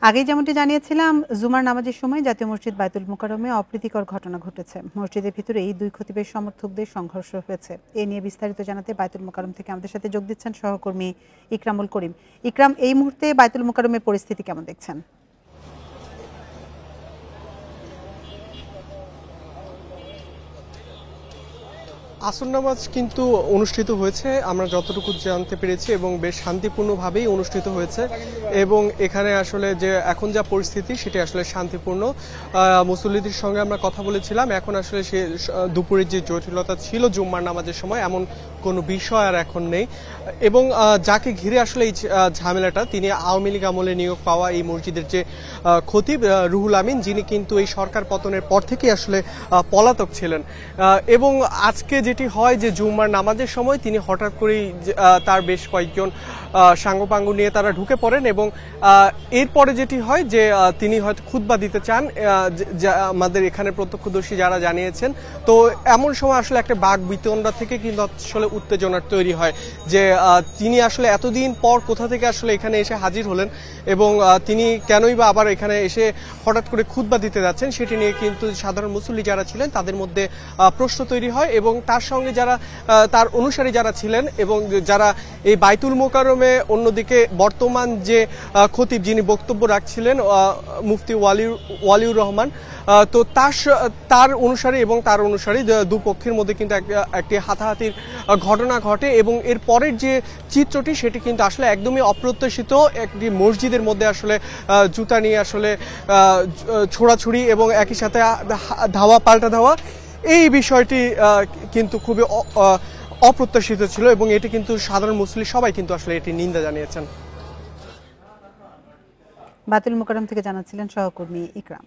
আগেই যেমনটি জানিয়েছিলাম, জুমার নামাজের সময় জাতীয় মসজিদ বায়তুল মোকাররমে অপ্রীতিকর ঘটনা ঘটেছে। মসজিদের ভিতরেই দুই খতিবের সমর্থকদের সংঘর্ষ হয়েছে। এ নিয়ে বিস্তারিত জানাতে বায়তুল মোকাররম থেকে আমাদের সাথে যোগ দিচ্ছেন সহকর্মী ইকরামুল করিম। ইকরাম, এই মুহূর্তে বায়তুল মোকাররমের পরিস্থিতি কেমন দেখছেন? আসর নামাজ কিন্তু অনুষ্ঠিত হয়েছে, আমরা যতটুকু জানতে পেরেছি, এবং বেশ শান্তিপূর্ণভাবেই অনুষ্ঠিত হয়েছে। এবং এখানে আসলে যে এখন যা পরিস্থিতি সেটি আসলে শান্তিপূর্ণ। মুসল্লিদের সঙ্গে আমরা কথা বলেছিলাম, এখন আসলে সে দুপুরের যে জটিলতা ছিল জুম্মার নামাজের সময় এমন কোনো বিষয় আর এখন নেই। এবং যাকে ঘিরে আসলে এই ঝামেলাটা, তিনি আওয়ামী লীগ আমলে নিয়োগ পাওয়া এই মসজিদের যে খতিব রুহুল আমিন, যিনি কিন্তু এই সরকার পতনের পর থেকেই আসলে পলাতক ছিলেন। এবং আজকে যেটি হয় যে জুম্মার নামাজের সময় তিনি হঠাৎ করেই তার বেশ কয়েকজন সাঙ্গপাঙ্গ নিয়ে তারা ঢুকে পড়েন, এবং এরপরে যেটি হয় যে তিনি হয়তো খুতবা দিতে চান, আমাদের এখানে প্রত্যক্ষদর্শী যারা জানিয়েছেন। তো এমন সময় আসলে একটা বাক বিতণ্ডা থেকে কিন্তু আসলে উত্তেজনার তৈরি হয় যে তিনি আসলে এতদিন পর কোথা থেকে আসলে এখানে এসে হাজির হলেন, এবং তিনি কেনই বা আবার এখানে এসে হঠাৎ করে খুতবা দিতে যাচ্ছেন, সেটি নিয়ে কিন্তু সাধারণ মুসল্লি যারা ছিলেন তাদের মধ্যে প্রশ্ন তৈরি হয়। এবং তার সঙ্গে যারা তার অনুসারী যারা ছিলেন এবং যারা এই বায়তুল মোকাররমে অন্যদিকে বর্তমান যে খতিব যিনি বক্তব্য রাখছিলেন মুফতি ওয়ালিউর রহমান, তো তার অনুসারী এবং তার অনুসারী দুপক্ষের মধ্যে কিন্তু একটি হাতাহাতির ঘটনা ঘটে। এবং এর পরের যে চিত্রটি সেটি কিন্তু আসলে একদমই অপ্রত্যাশিত। একটি মসজিদের মধ্যে আসলে জুতা নিয়ে আসলে ছোড়াছুড়ি এবং একই সাথে ধাওয়া পাল্টা ধাওয়া, এই বিষয়টি কিন্তু খুবই অপ্রত্যাশিত ছিল, এবং এটি কিন্তু সাধারণ মুসলিম সবাই কিন্তু আসলে এটি নিন্দা জানিয়েছেন। বায়তুল মোকাররম থেকে জানাচ্ছিলেন সহকর্মী ইকরাম।